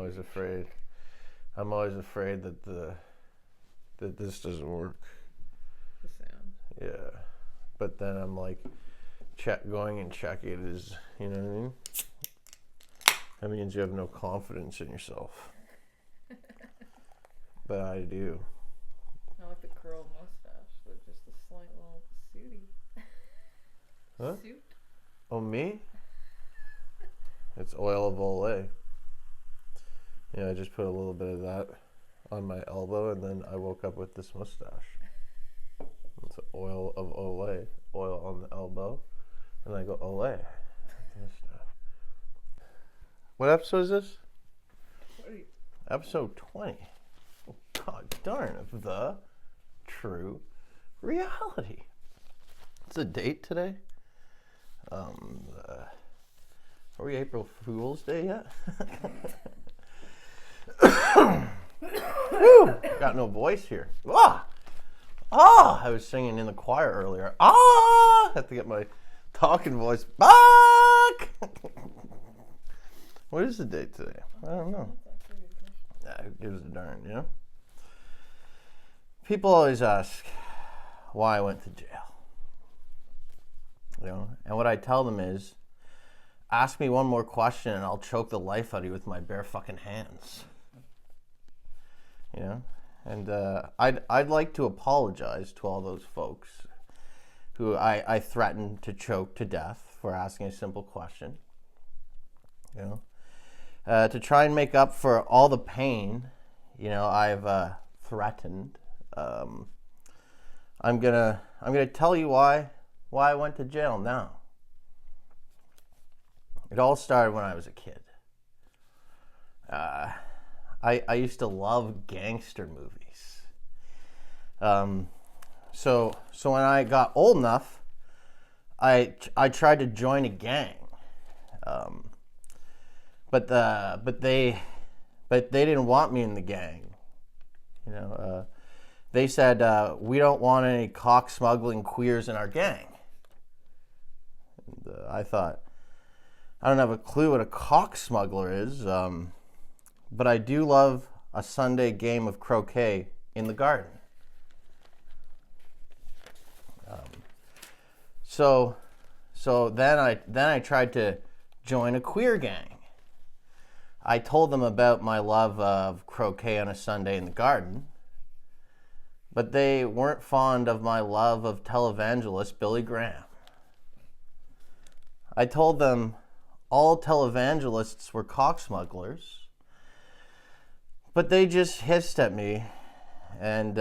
always afraid. I'm always afraid that this doesn't work. The sound. Yeah. But then I'm like going and checking it is, you know what I mean? That means you have no confidence in yourself. But I do. Not like the curled mustache, but just a slight little sooty. Huh? Suit. Oh, me? It's oil of Olay. Yeah, I just put a little bit of that on my elbow, and then I woke up with this mustache. It's oil of Olay. Oil on the elbow. And I go, Olay. What episode is this? 20. Episode 20. Oh, God darn, of the true reality. It's a date today. Are we April Fool's Day yet? Woo! Got no voice here. I was singing in the choir earlier. Have to get my talking voice back. What is the date today? I don't know. Yeah, who gives a darn, you know? People always ask why I went to jail. You know, and what I tell them is, ask me one more question and I'll choke the life out of you with my bare fucking hands. You know? And I'd like to apologize to all those folks who I threatened to choke to death for asking a simple question. You know? To try and make up for all the pain, you know, I've threatened. I'm gonna tell you why I went to jail now. It all started when I was a kid. I used to love gangster movies. So when I got old enough, I tried to join a gang. But they didn't want me in the gang. You know, they said we don't want any cock smuggling queers in our gang. And I thought, I don't have a clue what a cock smuggler is, but I do love a Sunday game of croquet in the garden. So then I tried to join a queer gang. I told them about my love of croquet on a Sunday in the garden, but they weren't fond of my love of televangelist Billy Graham. I told them all televangelists were cock smugglers, but they just hissed at me and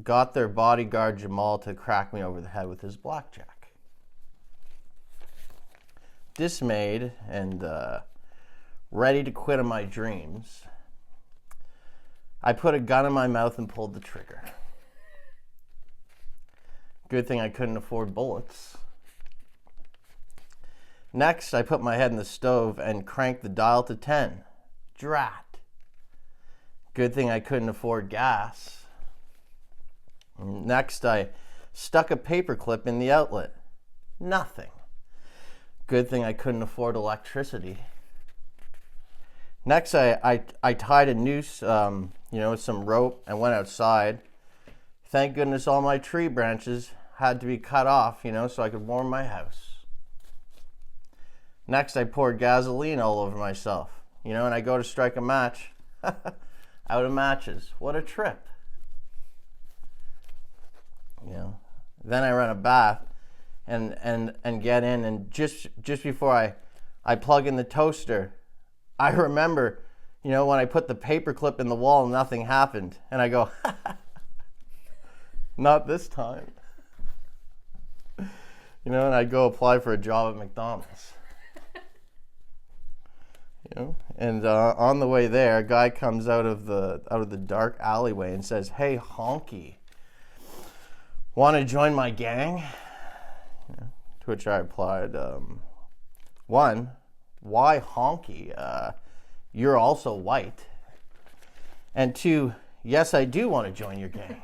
got their bodyguard Jamal to crack me over the head with his blackjack. Dismayed and ready to quit on my dreams, I put a gun in my mouth and pulled the trigger. Good thing I couldn't afford bullets. Next, I put my head in the stove and cranked the dial to 10. Drat. Good thing I couldn't afford gas. Next, I stuck a paperclip in the outlet. Nothing. Good thing I couldn't afford electricity. Next, I tied a noose, with some rope and went outside. Thank goodness all my tree branches had to be cut off, so I could warm my house. Next, I poured gasoline all over myself, and I go to strike a match. Out of matches. What a trip. Then I run a bath and get in, and just before I plug in the toaster, I remember, when I put the paperclip in the wall, nothing happened. And I go, not this time. And I go apply for a job at McDonald's. And on the way there, a guy comes out of the dark alleyway and says, "Hey, honky, want to join my gang?" To which I replied, one, why honky? You're also white. And two, yes, I do want to join your gang.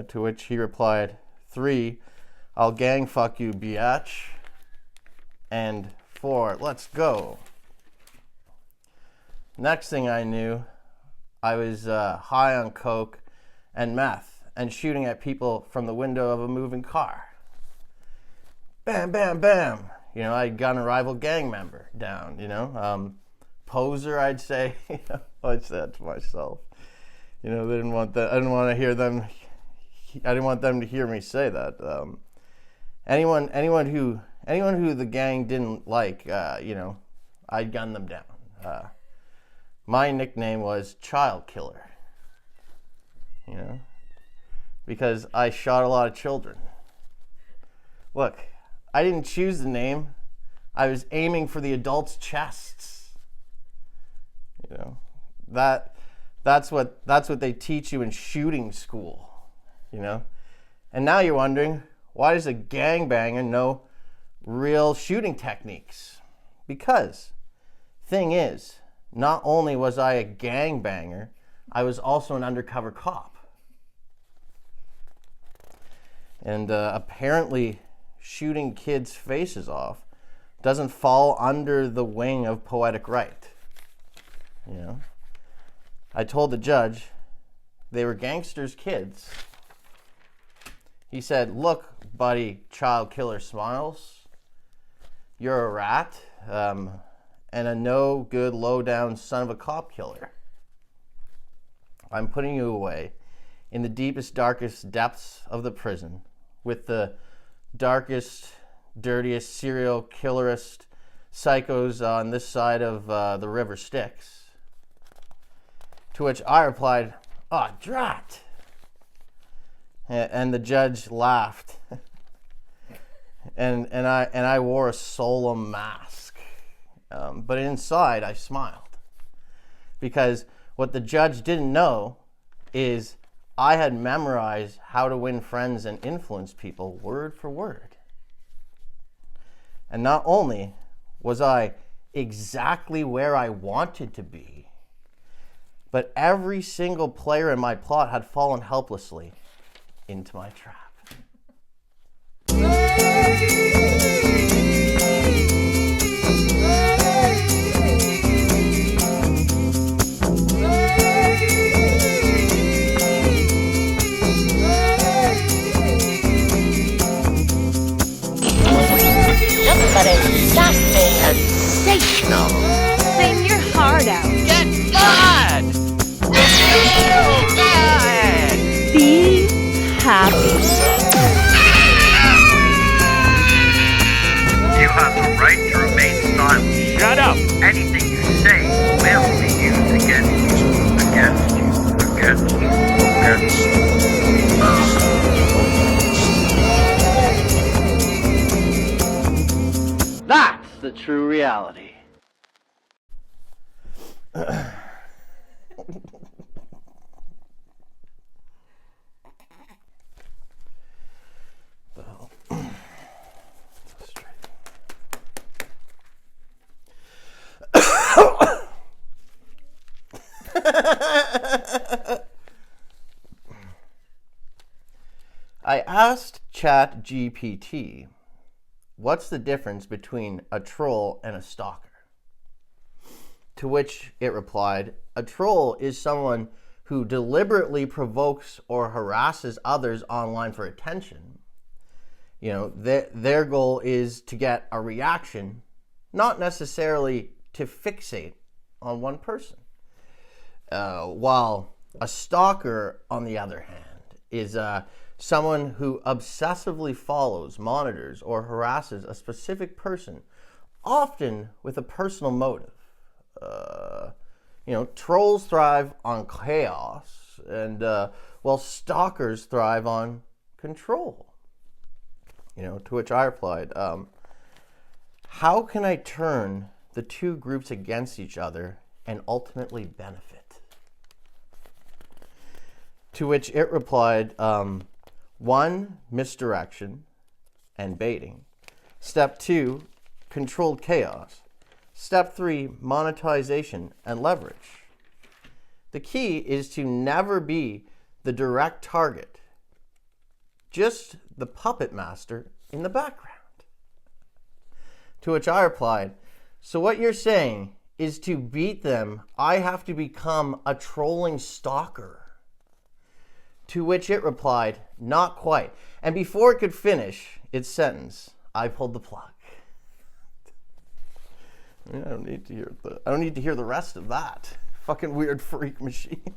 To which he replied, three, I'll gang fuck you, biatch. And four, let's go. Next thing I knew, I was high on coke and meth and shooting at people from the window of a moving car. Bam, bam, bam. You know, I'd gun a rival gang member down, you know. Poser, I'd say. I'd say that to myself. You know, they didn't want that. I didn't want to hear them. I didn't want them to hear me say that. Anyone who the gang didn't like, you know, I'd gun them down. My nickname was Child Killer. You know, because I shot a lot of children. Look, I didn't choose the name. I was aiming for the adults' chests. You know, that's what they teach you in shooting school. You know, and now you're wondering, why does a gangbanger know real shooting techniques? Because, thing is, not only was I a gangbanger, I was also an undercover cop. And apparently, shooting kids' faces off doesn't fall under the wing of poetic right. You know, I told the judge they were gangsters' kids. He said, "Look, buddy, child killer Smiles, you're a rat and a no good, low down son of a cop killer. I'm putting you away in the deepest, darkest depths of the prison with the darkest, dirtiest, serial killerist psychos on this side of the river Styx." To which I replied, "Oh, drat." And the judge laughed. and I wore a solemn mask. But inside I smiled. Because what the judge didn't know is I had memorized how to win friends and influence people word for word. And not only was I exactly where I wanted to be, but every single player in my plot had fallen helplessly into my trap. Sensational. Sing your heart out. Get mad! Feel bad! Be happy. You have the right to remain silent. Shut up! Anything you say will be used against you. Against you. Against you. Against you. That's the true reality. The hell? Straight. I asked ChatGPT, what's the difference between a troll and a stalker? To which it replied, a troll is someone who deliberately provokes or harasses others online for attention. You know, their goal is to get a reaction, not necessarily to fixate on one person. While a stalker, on the other hand, is someone who obsessively follows, monitors, or harasses a specific person, often with a personal motive. You know, trolls thrive on chaos, and while stalkers thrive on control. You know, to which I replied, how can I turn the two groups against each other and ultimately benefit? To which it replied, 1, misdirection and baiting. Step 2, controlled chaos. Step 3, monetization and leverage. The key is to never be the direct target, just the puppet master in the background. To which I replied, so what you're saying is to beat them, I have to become a trolling stalker. To which it replied, not quite. And before it could finish its sentence, I pulled the plug. I don't need to hear the rest of that. Fucking weird freak machine.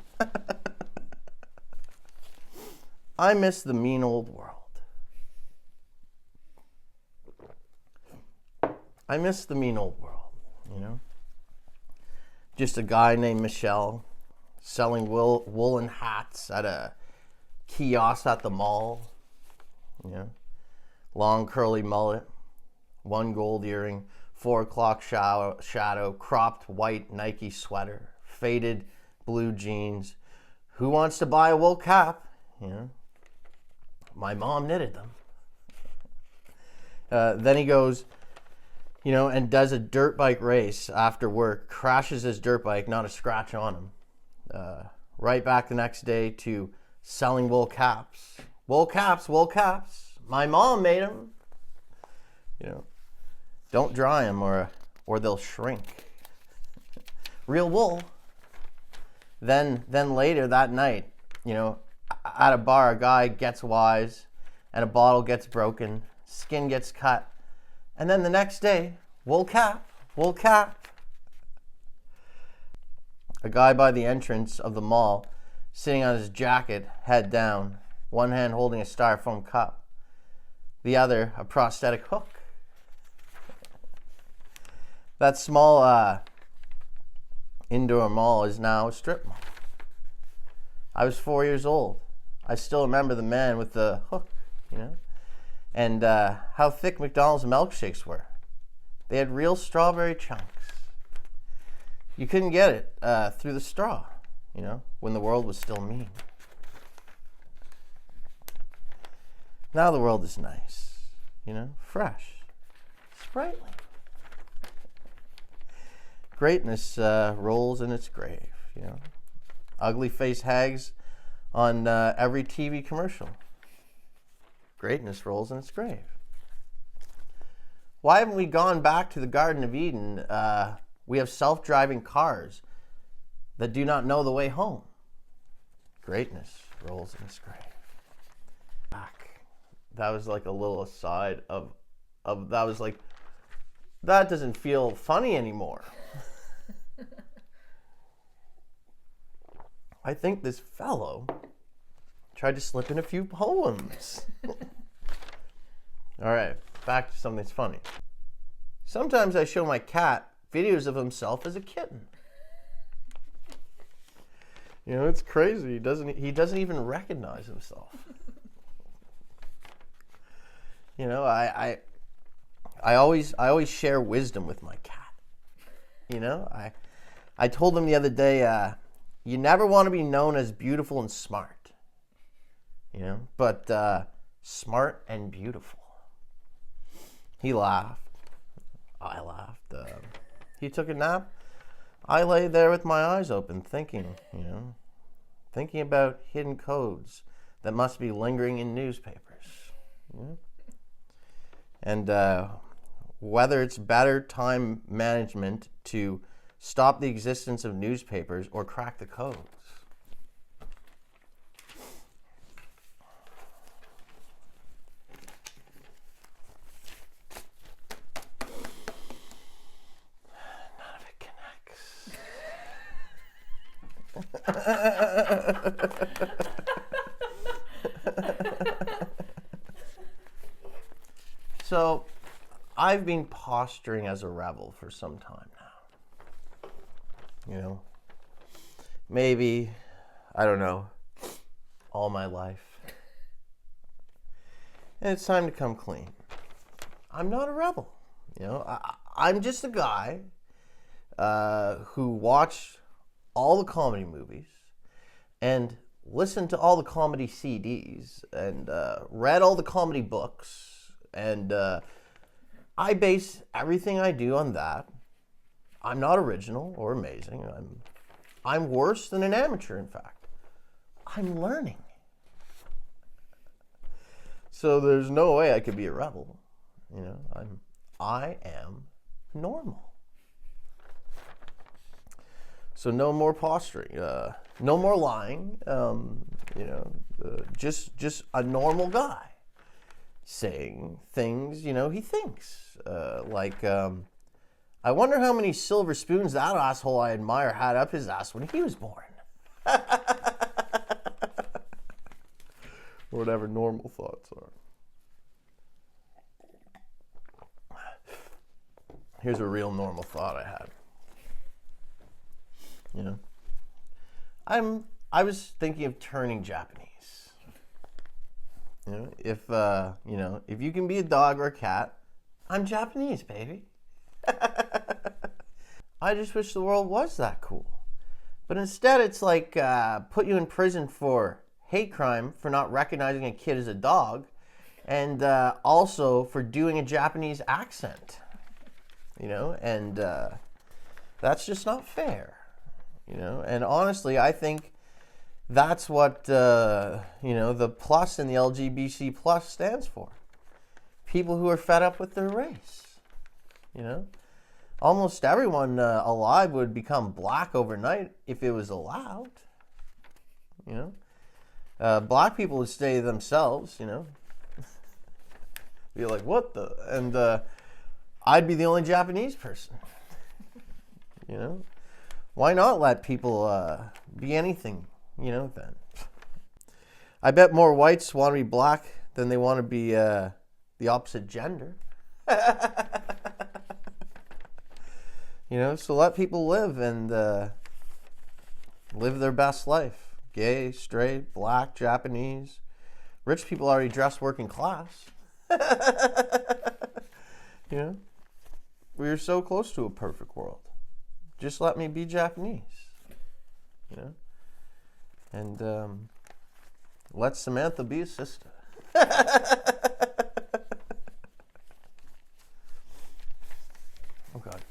I miss the mean old world. I miss the mean old world, you know? Just a guy named Michelle selling woolen hats at a kiosk at the mall, you know? Long curly mullet, one gold earring, 4 o'clock shadow, cropped white Nike sweater, faded blue jeans. Who wants to buy a wool cap? You know? My mom knitted them. Then he goes, you know, and does a dirt bike race after work, crashes his dirt bike, not a scratch on him. Right back the next day to selling wool caps. Wool caps, wool caps. My mom made them. You know, don't dry them or they'll shrink. Real wool. Then later that night, you know, at a bar, a guy gets wise and a bottle gets broken, skin gets cut. And then the next day, wool cap, wool cap. A guy by the entrance of the mall, sitting on his jacket, head down, one hand holding a styrofoam cup, the other a prosthetic hook. That small indoor mall is now a strip mall. I was 4 years old. I still remember the man with the hook, you know? And how thick McDonald's milkshakes were. They had real strawberry chunks. You couldn't get it through the straw, you know, when the world was still mean. Now the world is nice, you know, fresh, sprightly. Greatness rolls in its grave, you know. Ugly face hags on every TV commercial. Greatness rolls in its grave. Why haven't we gone back to the Garden of Eden? We have self-driving cars that do not know the way home. Greatness rolls in its grave. Back. That was like a little aside of that was like, that doesn't feel funny anymore. I think this fellow tried to slip in a few poems. All right, back to something that's funny. Sometimes I show my cat videos of himself as a kitten. You know, it's crazy. He doesn't even recognize himself. You know, I always share wisdom with my cat. You know, I told him the other day, you never want to be known as beautiful and smart. You know, but smart and beautiful. He laughed. I laughed. He took a nap. I lay there with my eyes open, thinking, you know, thinking about hidden codes that must be lingering in newspapers. You know? And whether it's better time management to stop the existence of newspapers or crack the codes. So, I've been posturing as a rebel for some time now. You know, maybe, I don't know, all my life. And it's time to come clean. I'm not a rebel. You know, I'm just a guy who watched all the comedy movies and listened to all the comedy CDs and read all the comedy books. And I base everything I do on that. I'm not original or amazing. I'm worse than an amateur, in fact. I'm learning. So there's no way I could be a rebel. You know, I am normal. So no more posturing, no more lying. Just a normal guy saying things, he thinks. I wonder how many silver spoons that asshole I admire had up his ass when he was born. Or whatever normal thoughts are. Here's a real normal thought I had. I was thinking of turning Japanese. If you can be a dog or a cat, I'm Japanese, baby. I just wish the world was that cool. But instead it's like put you in prison for hate crime for not recognizing a kid as a dog, and also for doing a Japanese accent. And that's just not fair. And honestly, I think that's what the plus in the LGBT plus stands for. People who are fed up with their race. Almost everyone alive would become black overnight if it was allowed. Black people would stay themselves. Be like, what the? And I'd be the only Japanese person. Why not let people be anything? Then. I bet more whites want to be black than they want to be the opposite gender. So let people live and live their best life. Gay, straight, black, Japanese. Rich people already dress working class. We are so close to a perfect world. Just let me be Japanese. And let Samantha be a sister. Oh God.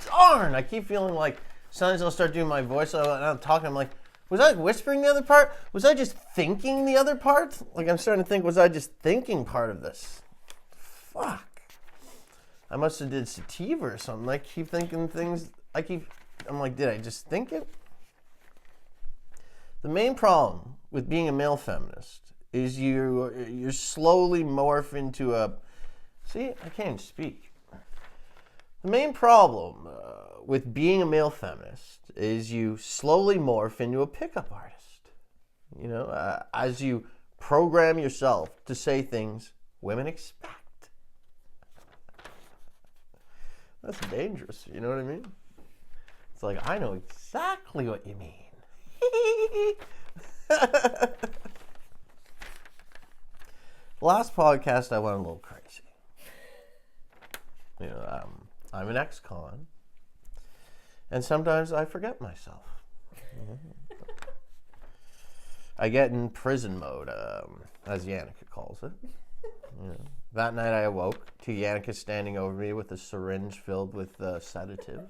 Darn! I keep feeling like sometimes I'll start doing my voice and I'm talking, I'm like, was I whispering the other part? Was I just thinking the other part? Like I'm starting to think, was I just thinking part of this? Fuck. I must have did sativa or something. I keep thinking things, I'm like, did I just think it? The main problem with being a male feminist is you're slowly morph into a, see, I can't even speak. The main problem with being a male feminist is you slowly morph into a pickup artist. As you program yourself to say things women expect. That's dangerous, you know what I mean? It's like, I know exactly what you mean. Last podcast, I went a little crazy. I'm an ex-con, and sometimes I forget myself. I get in prison mode, as Yannicka calls it. That night I awoke to Yannicka standing over me with a syringe filled with sedative,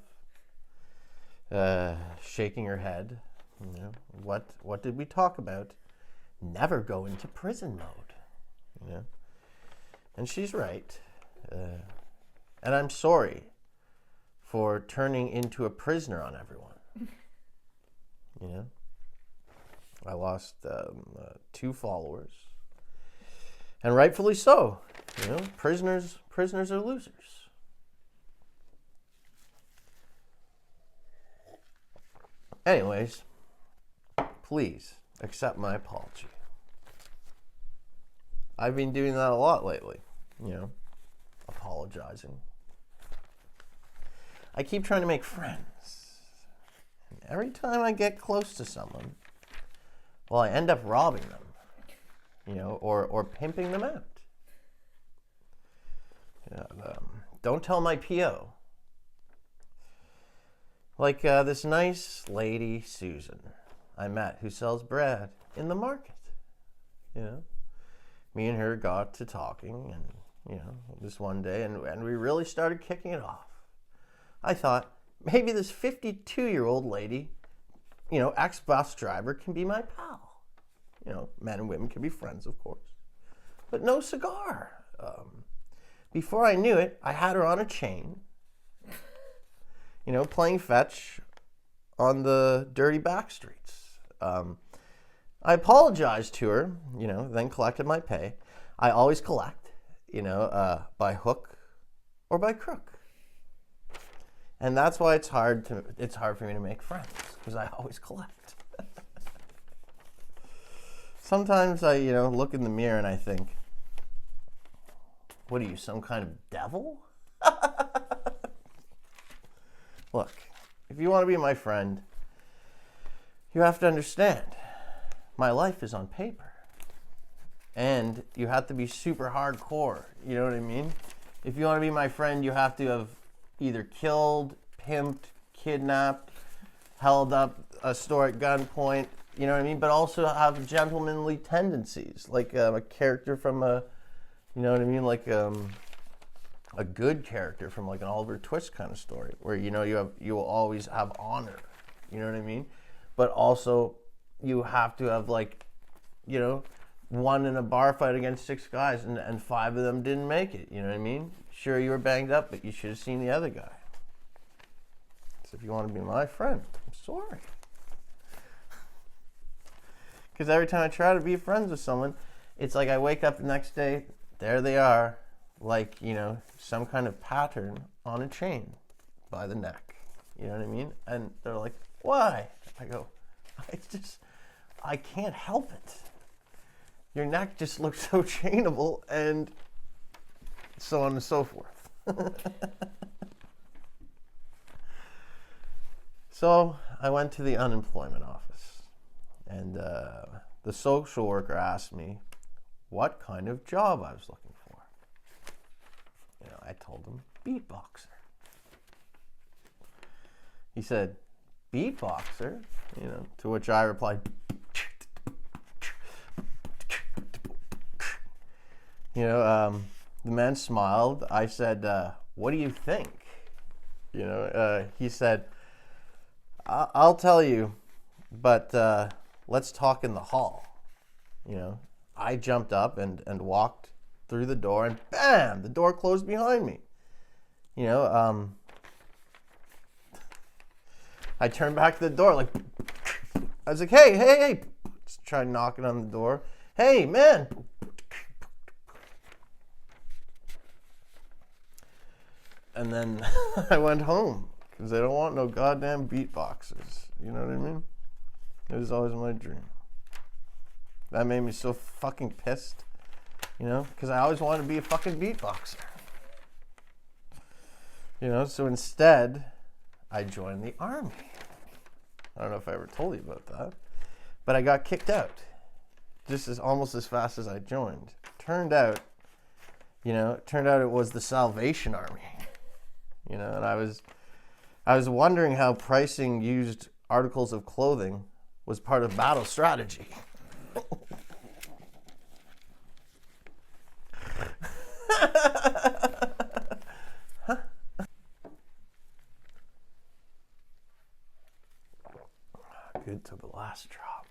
shaking her head. What did we talk about? Never go into prison mode. And she's right. And I'm sorry for turning into a prisoner on everyone. I lost 2 followers. And rightfully so. Prisoners are losers. Anyways, please accept my apology. I've been doing that a lot lately, apologizing. I keep trying to make friends. And every time I get close to someone, well, I end up robbing them, or pimping them out. Don't tell my PO. Like this nice lady, Susan, I met who sells bread in the market. Me and her got to talking, and this one day, and we really started kicking it off. I thought maybe this 52-year-old lady, ex-bus driver, can be my pal. Men and women can be friends, of course, but no cigar. Before I knew it, I had her on a chain, playing fetch on the dirty back streets. I apologized to her, then collected my pay. I always collect, by hook or by crook. And that's why it's hard for me to make friends, because I always collect. Sometimes I, look in the mirror and I think, what are you, some kind of devil? Look, if you want to be my friend, you have to understand, my life is on paper. And you have to be super hardcore, you know what I mean? If you want to be my friend, you have to have either killed, pimped, kidnapped, held up a store at gunpoint, you know what I mean? But also have gentlemanly tendencies, like a character from a good character from like an Oliver Twist kind of story, where you will always have honor, you know what I mean? But also you have to have won in a bar fight against 6 guys and 5 of them didn't make it, you know what I mean? Sure, you were banged up, but you should have seen the other guy. So if you want to be my friend, I'm sorry. Because every time I try to be friends with someone, it's like I wake up the next day, there they are, like, some kind of pattern on a chain by the neck. You know what I mean? And they're like, why? I go, I can't help it. Your neck just looks so chainable, and so on and so forth. So I went to the unemployment office, and the social worker asked me what kind of job I was looking for. I told him beatboxer. He said, beatboxer? To which I replied, the man smiled. I said, what do you think? He said, I'll tell you, but let's talk in the hall. I jumped up and walked through the door, and bam, the door closed behind me. I turned back to the door, like, I was like, hey, just tried knocking on the door. Hey, man. And then I went home, because I don't want no goddamn beatboxers. You know what I mean? It was always my dream. That made me so fucking pissed, because I always wanted to be a fucking beatboxer. So instead, I joined the army. I don't know if I ever told you about that, but I got kicked out almost as fast as I joined. Turned out it was the Salvation Army. And I was wondering how pricing used articles of clothing was part of battle strategy. Good to the last drop.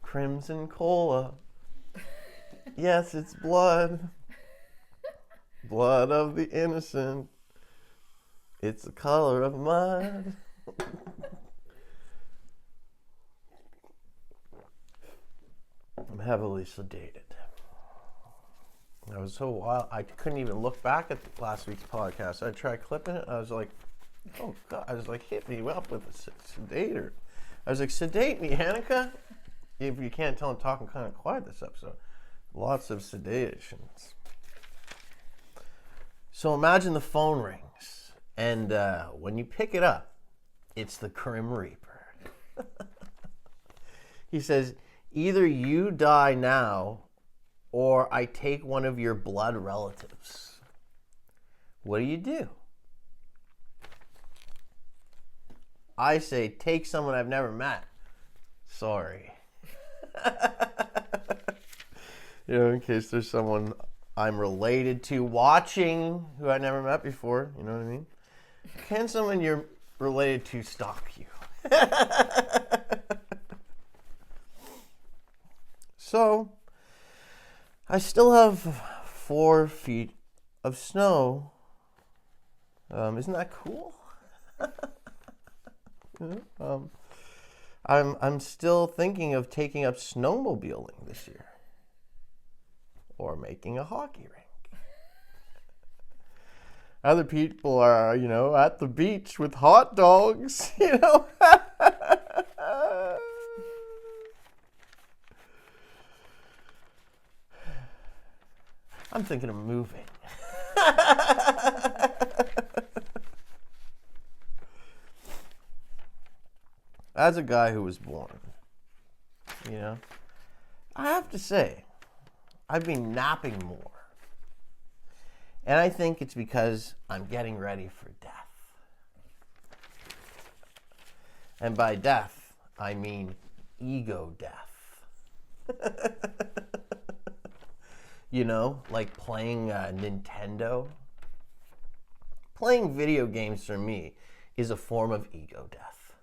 Crimson cola. Yes, it's blood. Blood of the innocent. It's the color of mud. I'm heavily sedated. I was so wild, I couldn't even look back at last week's podcast. I tried clipping it, I was like, oh God, I was like, hit me up with a sedator. I was like, sedate me, Hanukkah. If you can't tell, I'm talking kind of quiet this episode. Lots of sedations. So imagine the phone rings, and when you pick it up, it's the Grim Reaper. He says, either you die now, or I take one of your blood relatives. What do? I say, take someone I've never met. Sorry. In case there's someone I'm related to watching who I never met before, you know what I mean? Can someone you're related to stalk you? So, I still have 4 feet of snow. Isn't that cool? I'm still thinking of taking up snowmobiling this year, or making a hockey rink. Other people are, at the beach with hot dogs, I'm thinking of moving. As a guy who was born, I have to say, I've been napping more. And I think it's because I'm getting ready for death. And by death, I mean ego death. Like playing Nintendo. Playing video games for me is a form of ego death.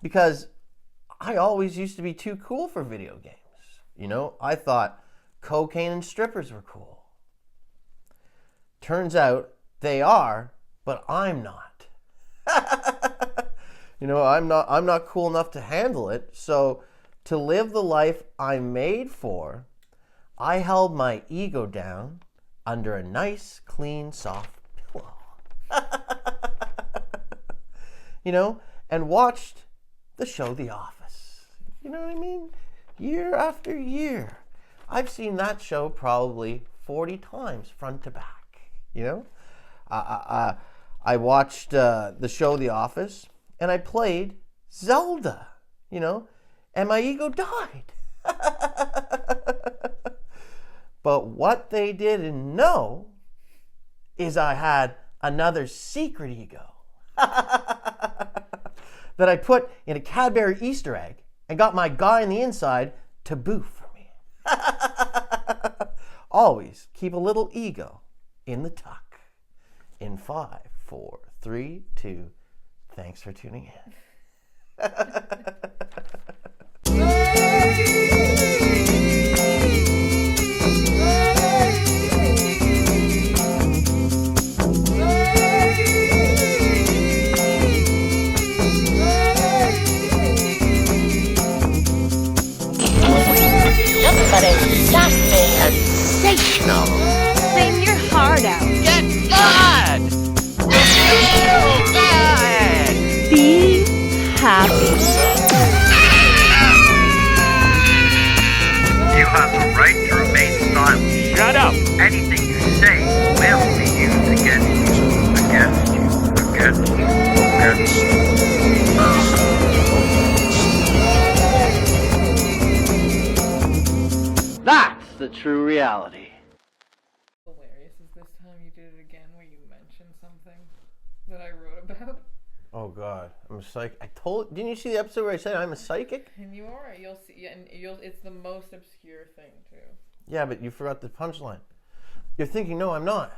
Because I always used to be too cool for video games. I thought cocaine and strippers were cool. Turns out they are, but I'm not. I'm not cool enough to handle it. So to live the life I'm made for, I held my ego down under a nice, clean, soft pillow. And watched the show The Office. You know what I mean? Year after year. I've seen that show probably 40 times front to back. I watched the show The Office, and I played Zelda, and my ego died. But what they didn't know is I had another secret ego that I put in a Cadbury Easter egg and got my guy on the inside to boo for me. Always keep a little ego in the tuck. In 5, 4, 3, 2. Thanks for tuning in. Somebody stop me! Sensational! Sing your heart out. Get mad! So bad! Be happy. You have the right to remain silent. Shut up! Anything you say will be used against you. Against you. Against you. Against you. That's the true reality. Hilarious is this time you did it again where you mentioned something that I wrote about. Oh God, I'm a psychic. Didn't you see the episode where I said I'm a psychic? And you are. You'll see. And it's the most obscure thing too. Yeah, but you forgot the punchline. You're thinking, no, I'm not.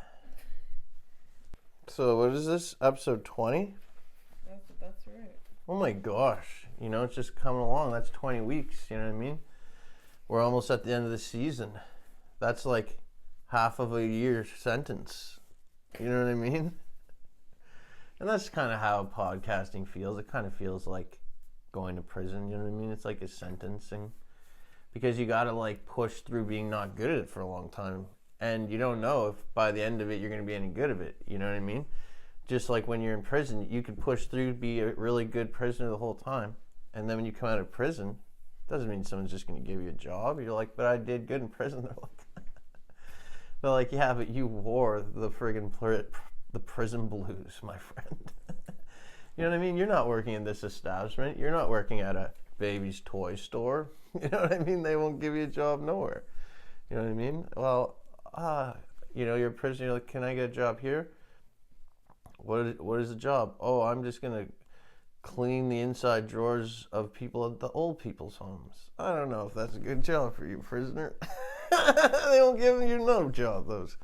So what is this? Episode 20? That's right. Oh my gosh. It's just coming along. That's 20 weeks. You know what I mean? We're almost at the end of the season. That's like half of a year sentence. You know what I mean? And that's kind of how podcasting feels. It kind of feels like going to prison. You know what I mean? It's like a sentencing. Because you got to like push through being not good at it for a long time. And you don't know if by the end of it you're going to be any good at it. You know what I mean? Just like when you're in prison, you could push through, be a really good prisoner the whole time. And then when you come out of prison, doesn't mean someone's just going to give you a job. You're like, but I did good in prison. They're like, yeah, but you wore the friggin' the prison blues, my friend. You know what I mean? You're not working in this establishment. You're not working at a baby's toy store. You know what I mean? They won't give you a job nowhere. You know what I mean? Well, you're a prisoner. You're like, can I get a job here? What is the job? Oh, I'm just going to clean the inside drawers of people at the old people's homes. I don't know if that's a good job for you, prisoner. They don't give you no job, those.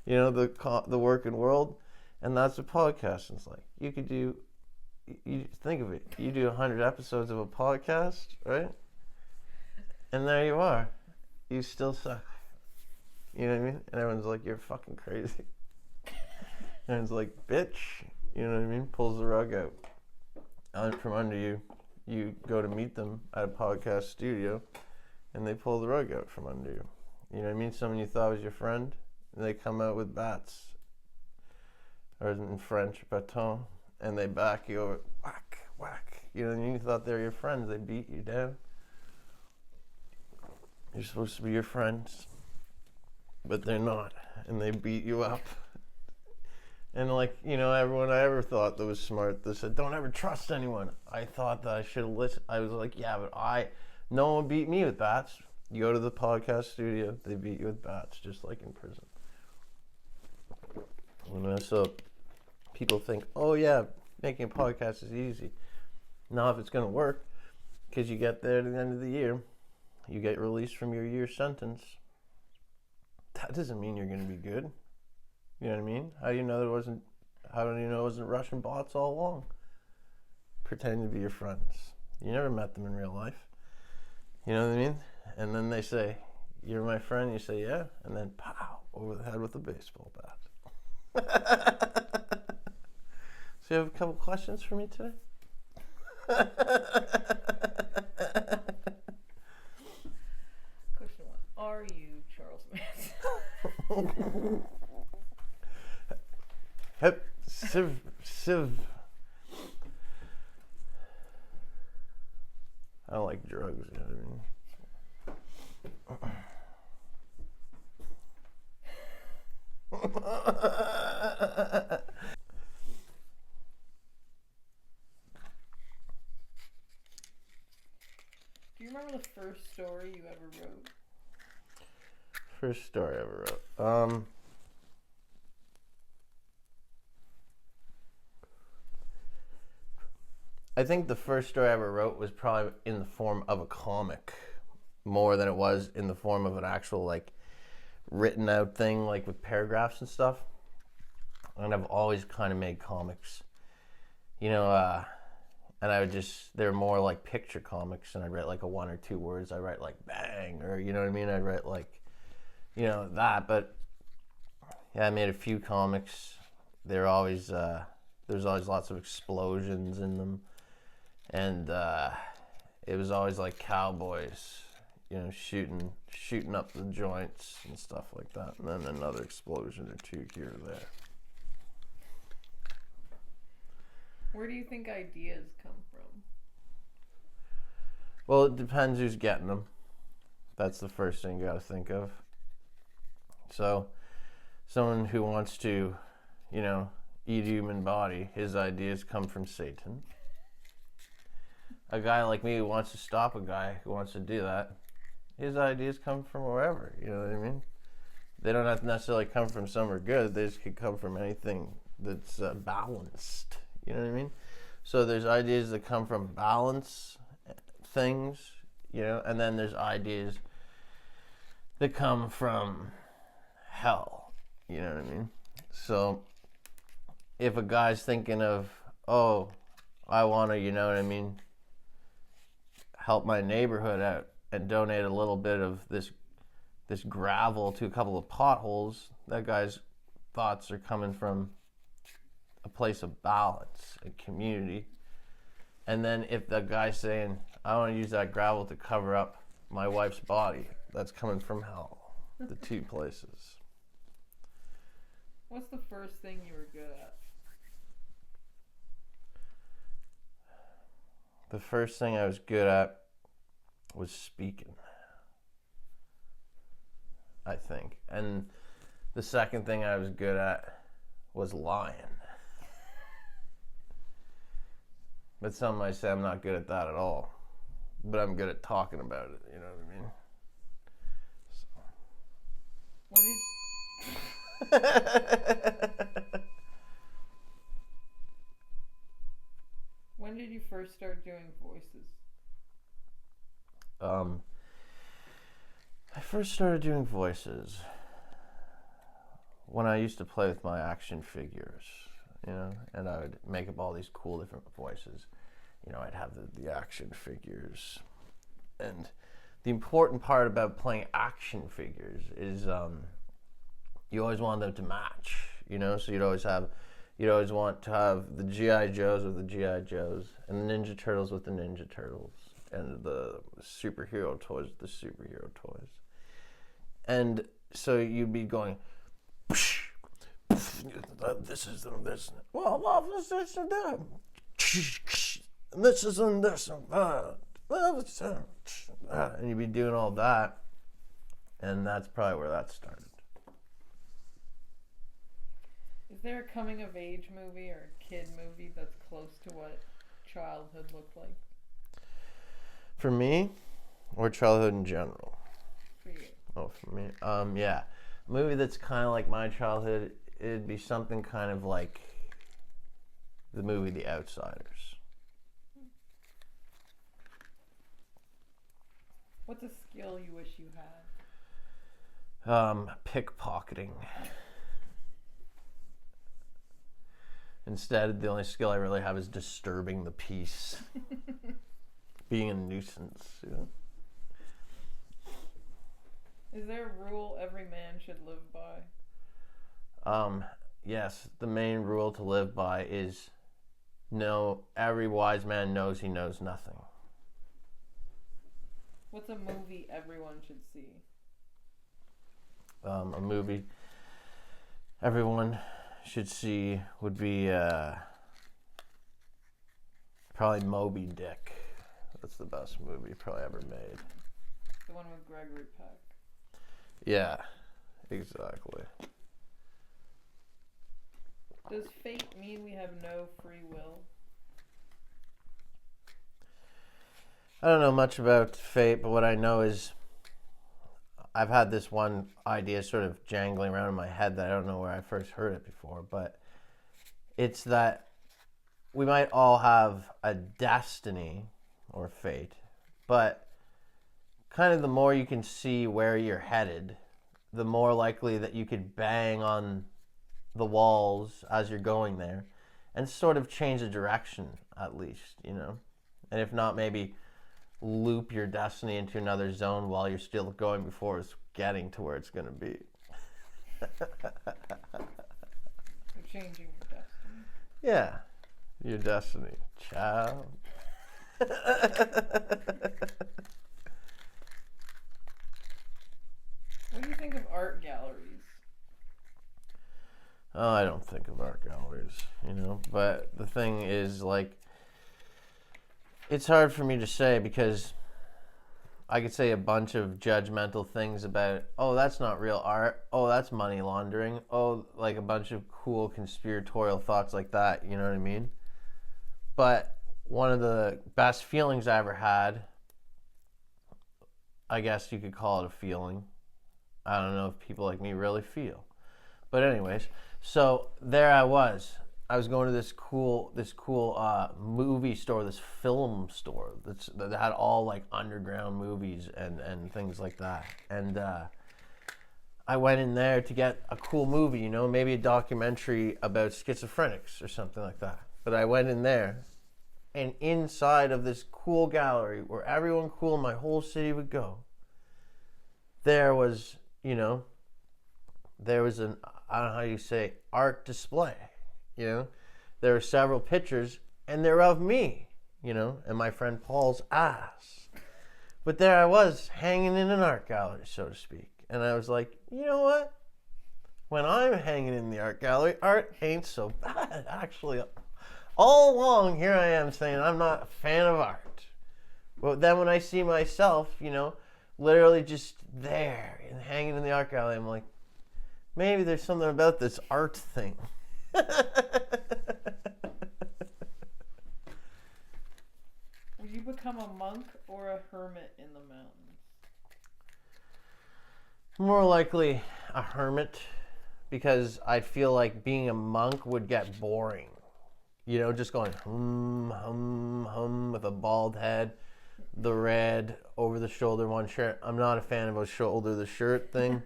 The working world. And that's what podcasting's like. You think of it. You do 100 episodes of a podcast, right? And there you are. You still suck. You know what I mean? And everyone's like, you're fucking crazy. Everyone's like, bitch, You know what I mean? Pulls the rug out from under you. You go to meet them at a podcast studio, and they pull the rug out from under you. You know what I mean? Someone you thought was your friend, and they come out with bats, or in French, bâton, and they back you over, whack, whack. You know what I mean? You thought they were your friends. They beat you down. You're supposed to be your friends, but they're not, and they beat you up. And like, you know, everyone I ever thought that was smart, they said, don't ever trust anyone. I thought that I should have listened. I was like, yeah, but no one beat me with bats. You go to the podcast studio, they beat you with bats, just like in prison. And so people think, oh yeah, making a podcast is easy. Not if it's going to work, because you get there at the end of the year, you get released from your year sentence. That doesn't mean you're going to be good. You know what I mean? How do you know it wasn't Russian bots all along? Pretending to be your friends. You never met them in real life. You know what I mean? And then they say, you're my friend. You say, yeah. And then, pow, over the head with a baseball bat. So you have a couple questions for me today? Question 1. Are you Charles Manson? Hep, civ. I don't like drugs, you know what I mean? Do you remember the first story you ever wrote? First story I ever wrote. I think the first story I ever wrote was probably in the form of a comic more than it was in the form of an actual, like, written out thing, like with paragraphs and stuff. And I've always kind of made comics, you know, and I would just, they're more like picture comics, and I'd write like a 1 or 2 words. I write like bang, or you know what I mean? I'd write like, you know, that. But yeah, I made a few comics. They're always, there's always lots of explosions in them. And it was always like cowboys, you know, shooting up the joints and stuff like that. And then another explosion or 2 here or there. Where do you think ideas come from? Well, it depends who's getting them. That's the first thing you got to think of. So, someone who wants to, you know, eat a human body, his ideas come from Satan. A guy like me who wants to stop a guy who wants to do that, his ideas come from wherever, you know what I mean? They don't have to necessarily come from somewhere good. They just could come from anything that's balanced, you know what I mean? So there's ideas that come from balance things, you know, and then there's ideas that come from hell, you know what I mean? So if a guy's thinking of, oh, I want to, you know what I mean, help my neighborhood out and donate a little bit of this gravel to a couple of potholes, that guy's thoughts are coming from a place of balance and community. And then if the guy's saying, I want to use that gravel to cover up my wife's body, that's coming from hell. The 2 places. What's the first thing you were good at? The first thing I was good at was speaking, I think. And the second thing I was good at was lying. But some might say I'm not good at that at all. But I'm good at talking about it, you know what I mean? When did you first start doing voices? I first started doing voices when I used to play with my action figures, you know, and I would make up all these cool different voices. You know, I'd have the action figures. And the important part about playing action figures is you always want them to match, you know, so you'd always have You'd always want to have the G.I. Joes with the G.I. Joes, and the Ninja Turtles with the Ninja Turtles, and the superhero toys with the superhero toys. And so you'd be going, this is this. Well, this is that. This is this. And you'd be doing all that. And that's probably where that started. Is there a coming of age movie or a kid movie that's close to what childhood looked like For me, or childhood in general? for you? Oh, for me? Yeah. A movie that's kind of like my childhood, it'd be something kind of like the movie The Outsiders. What's a skill you wish you had? Pickpocketing. Instead, the only skill I really have is disturbing the peace. Being a nuisance, you know? Is there a rule every man should live by? Yes, the main rule to live by is every wise man knows he knows nothing. What's a movie everyone should see? A movie everyone should see would be probably Moby Dick. That's the best movie probably ever made. The one with Gregory Peck. Yeah, exactly. Does fate mean we have no free will? I don't know much about fate, but what I know is I've had this one idea sort of jangling around in my head that I don't know where I first heard it before, but it's that we might all have a destiny or fate, but kind of the more you can see where you're headed, the more likely that you could bang on the walls as you're going there and sort of change the direction at least, you know? And if not, maybe loop your destiny into another zone while you're still going before it's getting to where it's going to be. You're changing your destiny. Yeah, your destiny, child. What do you think of art galleries? Oh, I don't think of art galleries, you know, but the thing is, like, it's hard for me to say because I could say a bunch of judgmental things about, oh, that's not real art, oh, that's money laundering, oh, like a bunch of cool conspiratorial thoughts like that, you know what I mean? But one of the best feelings I ever had, I guess you could call it a feeling. I don't know if people like me really feel. But anyways, so there I was going to this cool movie store, this film store that had all like underground movies and things like that. And I went in there to get a cool movie, you know, maybe a documentary about schizophrenics or something like that. But I went in there, and inside of this cool gallery where everyone cool in my whole city would go, there was, you know, there was an, I don't know how you say, art display, you know. There were several pictures, and they're of me, you know, and my friend Paul's ass. But there I was, hanging in an art gallery, so to speak. And I was like, you know what? When I'm hanging in the art gallery, art ain't so bad, actually. All along, here I am saying I'm not a fan of art. But then when I see myself, you know, literally just there and hanging in the art gallery, I'm like, maybe there's something about this art thing. Would you become a monk or a hermit in the mountains? More likely a hermit, because I feel like being a monk would get boring. You know, just going hum, hum, hum with a bald head, the red over the shoulder one shirt. I'm not a fan of a shoulder the shirt thing.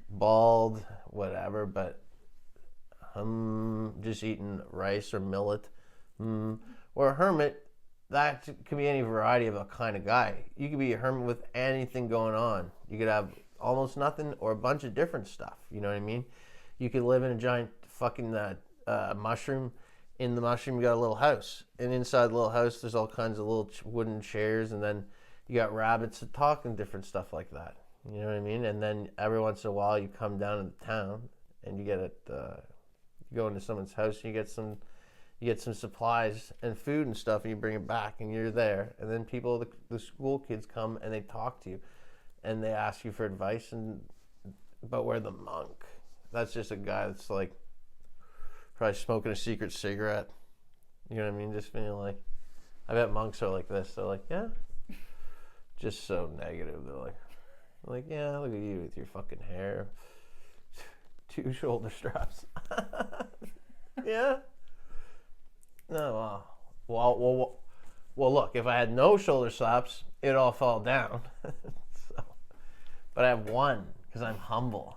Bald, whatever, but just eating rice or millet. Or a hermit, that could be any variety of a kind of guy. You could be a hermit with anything going on. You could have almost nothing or a bunch of different stuff. You know what I mean? You could live in a giant fucking mushroom. In the mushroom, you got a little house. And inside the little house, there's all kinds of little wooden chairs. And then you got rabbits that talk and different stuff like that. You know what I mean? And then every once in a while, you come down to the town and you go into someone's house and you get some supplies and food and stuff, and you bring it back, and you're there. And then the school kids come and they talk to you, and they ask you for advice about where the monk. That's just a guy that's like probably smoking a secret cigarette. You know what I mean? Just being like, I bet monks are like this. They're like, yeah, just so negative. They're like, yeah, look at you with your fucking hair, 2 shoulder straps. Yeah. No, well, look, if I had no shoulder straps, it'd all fall down. But I have one because I'm humble.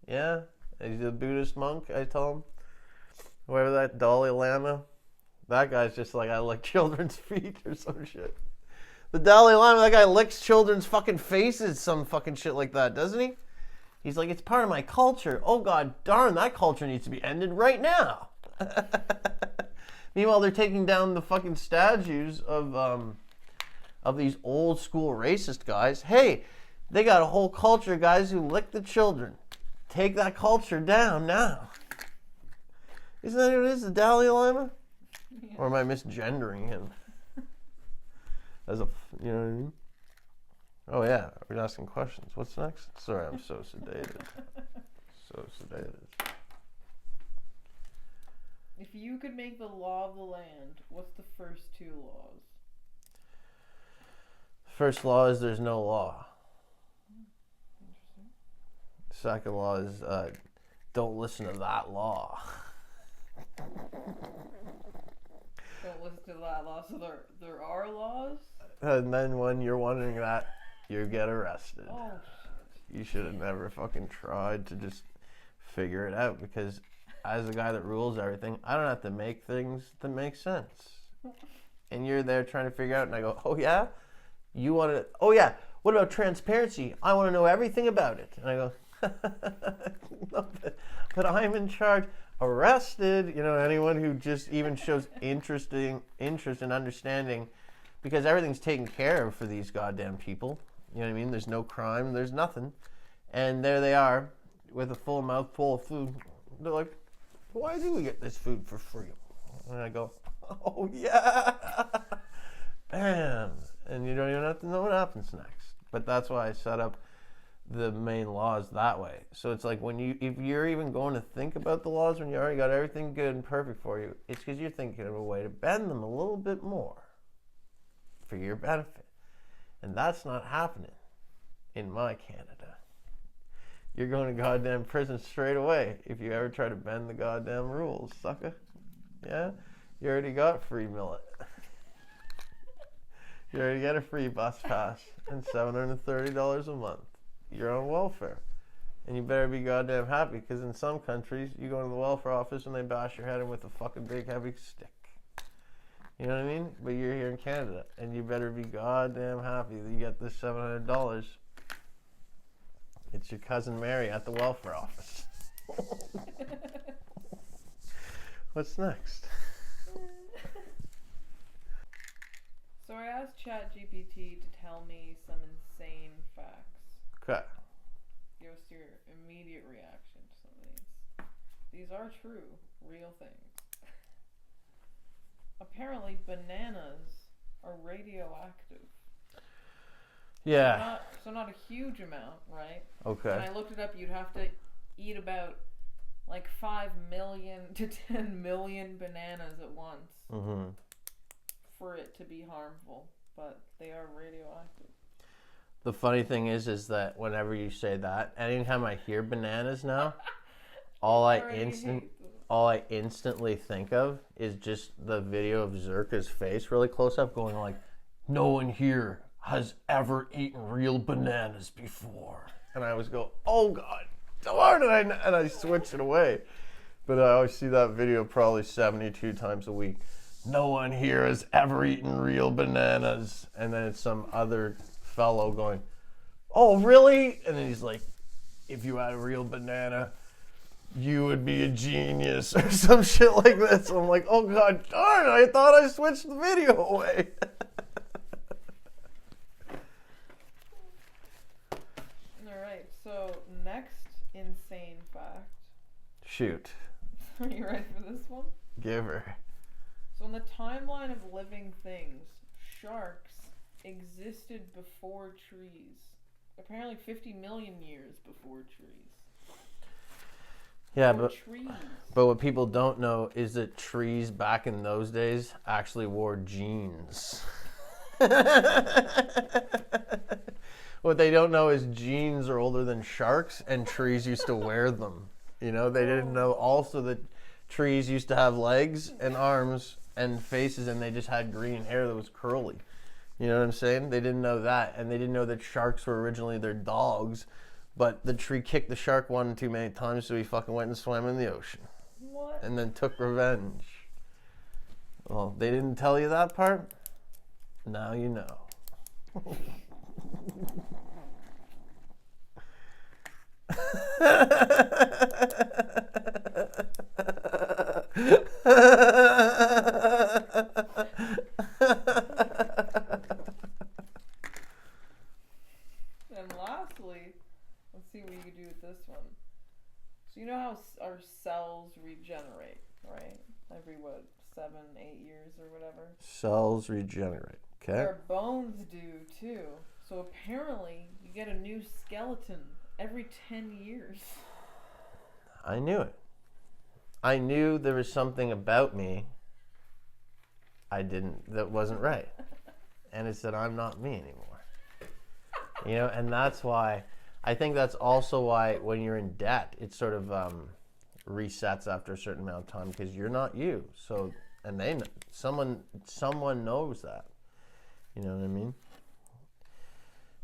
Yeah, he's a Buddhist monk. I tell him, whoever that Dalai Lama, that guy's just like, I lick children's feet or some shit. The Dalai Lama, that guy licks children's fucking faces, some fucking shit like that, doesn't he? He's like, it's part of my culture. Oh god darn, that culture needs to be ended right now. Meanwhile, they're taking down the fucking statues of these old school racist guys. Hey, they got a whole culture of guys who lick the children. Take that culture down now. Isn't that who it is, the Dalai Lama? Yeah. Or am I misgendering him? You know what I mean? Oh yeah, we're asking questions. What's next? Sorry, I'm so sedated. So sedated. If you could make the law of the land, what's the first 2 laws? First law is there's no law. Interesting. Second law is don't listen to that law. Don't listen to that law. So there are laws? And then when you're wondering that, you get arrested. Oh, shit. You should have never fucking tried to just figure it out, because as a guy that rules everything, I don't have to make things that make sense. And you're there trying to figure out, and I go, oh yeah? You want to, oh yeah, what about transparency? I want to know everything about it. And I go, no, but I'm in charge. Arrested, anyone who just even shows interest in understanding, because everything's taken care of for these goddamn people. You know what I mean? There's no crime, there's nothing. And there they are with a full mouthful of food. They're like, why do we get this food for free? And I go, oh yeah, bam. And you don't even have to know what happens next. But that's why I set up the main laws that way. So it's like if you're even going to think about the laws when you already got everything good and perfect for you, it's because you're thinking of a way to bend them a little bit more for your benefit. And that's not happening in my Canada. You're going to goddamn prison straight away if you ever try to bend the goddamn rules, sucker. Yeah? You already got free millet. You already get a free bus pass and $730 a month. You're on welfare. And you better be goddamn happy, because in some countries, you go to the welfare office and they bash your head in with a fucking big heavy stick. You know what I mean? But you're here in Canada, and you better be goddamn happy that you get this $700. It's your cousin Mary at the welfare office. What's next? So I asked ChatGPT to tell me some insane facts. Okay. Give us your immediate reaction to some of these. These are true, real things. Apparently, bananas are radioactive. Yeah. So not a huge amount, right? Okay. When I looked it up, you'd have to eat about like 5 million to 10 million bananas at once for it to be harmful. But they are radioactive. The funny thing is that whenever you say that, anytime I hear bananas now, all I instantly think of is just the video of Zerka's face really close up going like, no one here has ever eaten real bananas before. And I always go, oh God, darn it, and I switch it away. But I always see that video probably 72 times a week. No one here has ever eaten real bananas. And then it's some other fellow going, oh really? And then he's like, if you had a real banana, you would be a genius or some shit like this. I'm like, oh god darn, I thought I switched the video away. Alright, so next insane fact. Shoot. Are you ready for this one? Give her. So in the timeline of living things, sharks existed before trees. Apparently 50 million years before trees. Yeah, Before but trees. what people don't know is that trees back in those days actually wore jeans. What they don't know is jeans are older than sharks, and trees used to wear them. You know, they didn't know also that trees used to have legs and arms and faces, and they just had green hair that was curly. You know what I'm saying? They didn't know that, and they didn't know that sharks were originally their dogs, but the tree kicked the shark one too many times, so he fucking went and swam in the ocean. What? And then took revenge. Well, they didn't tell you that part? Now you know. And lastly, let's see what you can do with this one. So you know how our cells regenerate, right? Every, 7, 8 years or whatever? Cells regenerate. Okay. Our bones do too. So apparently you get a new skeleton every 10 years. I knew it. I knew there was something about me that wasn't right. And it said I'm not me anymore. You know, and that's why, I think that's also why when you're in debt, it sort of resets after a certain amount of time, because you're not you. So, and someone knows that. You know what I mean?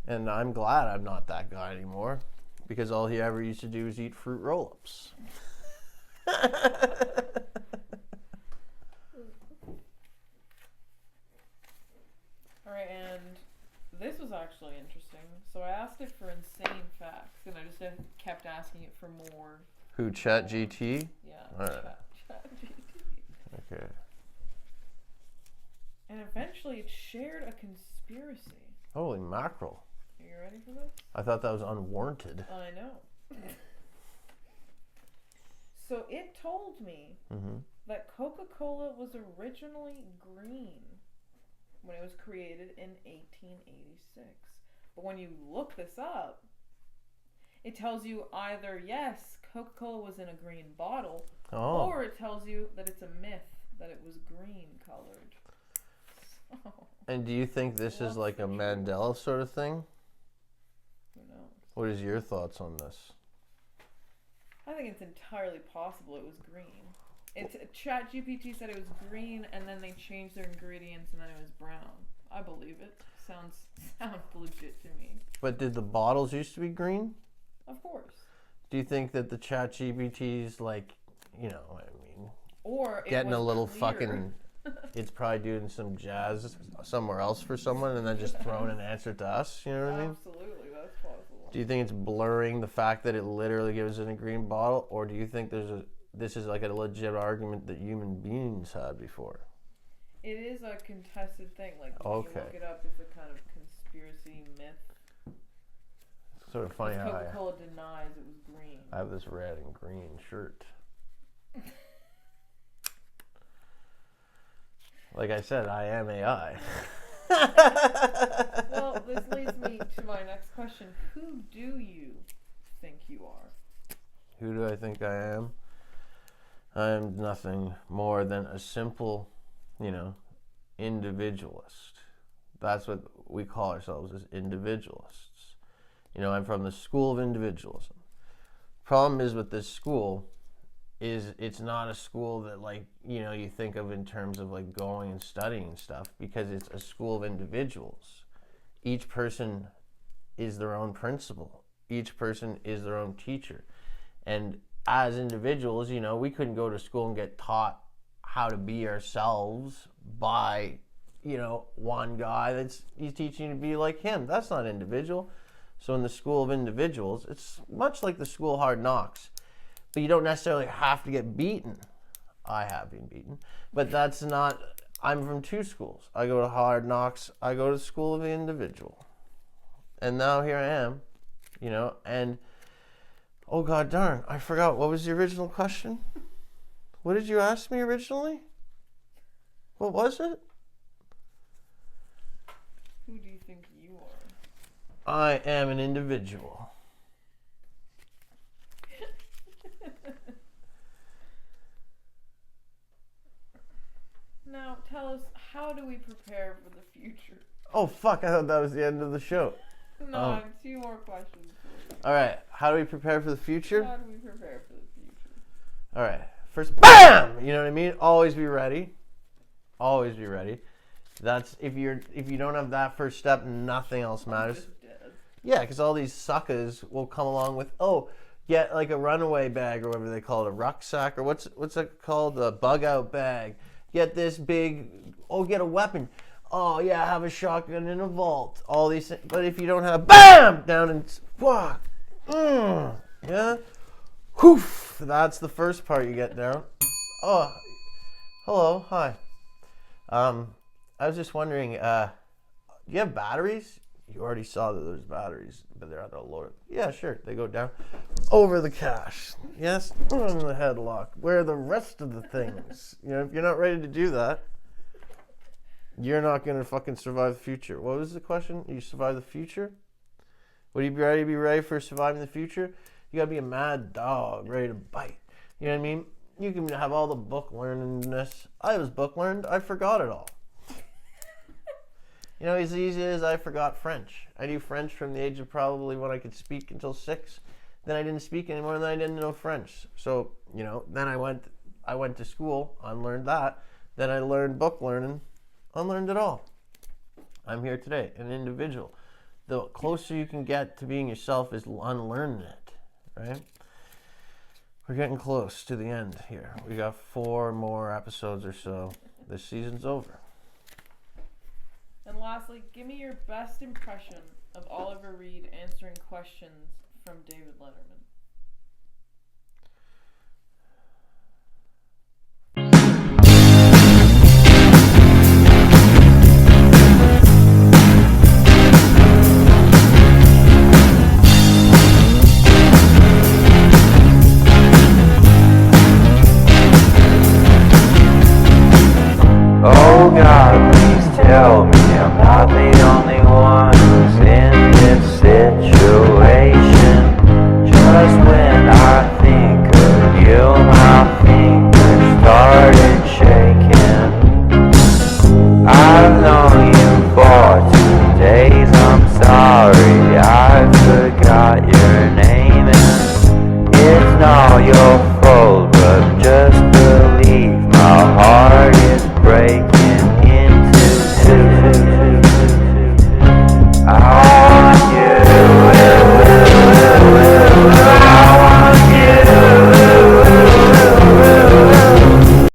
And I'm glad I'm not that guy anymore, because all he ever used to do was eat fruit roll-ups. All right, and this was actually interesting. So I asked it for insane facts, and I just kept asking it for more. Who, ChatGPT? Yeah, Alright. ChatGPT. Okay. And eventually it shared a conspiracy. Holy mackerel. Are you ready for this? I thought that was unwarranted. I know. So it told me that Coca-Cola was originally green when it was created in 1886. But when you look this up, it tells you either, yes, Coca-Cola was in a green bottle, or it tells you that it's a myth that it was green colored. So, And do you think this is like a Mandela sort of thing? who knows? What is your thoughts on this? I think it's entirely possible it was green. ChatGPT said it was green, and then they changed their ingredients, and then it was brown. I believe it. Sounds legit to me. But did the bottles used to be green? Of course. Do you think that the ChatGPT's like, you know, I mean, Or it getting was a little clear. fucking, it's probably doing some jazz somewhere else for someone and then just throwing an answer to us, you know what I mean? Absolutely, that's possible. Do you think it's blurring the fact that it literally gives it a green bottle, or do you think this is like a legit argument that human beings had before? It is a contested thing. Like, when you look it up, it's a kind of conspiracy myth. Sort of funny how Coca-Cola denies it was green. I have this red and green shirt. Like I said, I am AI. Well, this leads me to my next question. Who do you think you are? Who do I think I am? I am nothing more than a simple, you know, individualist. That's what we call ourselves, as individualists. You know, I'm from the school of individualism. Problem is with this school is it's not a school that, like, you know, you think of in terms of like going and studying stuff, because it's a school of individuals. Each person is their own principal. Each person is their own teacher. And as individuals, you know, we couldn't go to school and get taught how to be ourselves by, you know, one guy he's teaching you to be like him. That's not individual. So in the school of individuals, it's much like the school of hard knocks. But you don't necessarily have to get beaten. I have been beaten. But that's not... I'm from two schools. I go to Hard Knocks. I go to the School of the Individual. And now here I am, you know, and... Oh, god darn. I forgot. What was the original question? What did you ask me originally? What was it? Who do you think you are? I am an individual. Now, tell us, how do we prepare for the future? Oh, fuck. I thought that was the end of the show. No, I have 2 more questions for you. All right. How do we prepare for the future? How do we prepare for the future? All right. First, BAM! You know what I mean? Always be ready. Always be ready. That's if you don't have that first step, nothing else matters. Just dead. Yeah, because all these suckers will come along with, oh, get like a runaway bag or whatever they call it, a rucksack or what's it called, a bug out bag. Get this big, oh, get a weapon. Oh yeah, have a shotgun in a vault. All these things. But if you don't have, BAM! Down and fuck. Yeah. Whoof. That's the first part you get down. Oh, hello, hi. I was just wondering, do you have batteries? You already saw that there's batteries, but they're at a lower. Yeah, sure. They go down over the cash. Yes, on the headlock. Where are the rest of the things? You know, if you're not ready to do that, you're not gonna fucking survive the future. What was the question? You survive the future? Would you be ready for surviving the future? You gotta be a mad dog, ready to bite. You know what I mean? You can have all the book learnedness. I was book learned. I forgot it all. You know, as easy as I forgot French. I knew French from the age of probably when I could speak until 6. Then I didn't speak anymore, and then I didn't know French. So, you know, then I went to school, unlearned that. Then I learned book learning, unlearned it all. I'm here today, an individual. The closer you can get to being yourself is unlearning it, right? We're getting close to the end here. We got 4 more episodes or so. This season's over. And lastly, give me your best impression of Oliver Reed answering questions from David Letterman. Oh God, please tell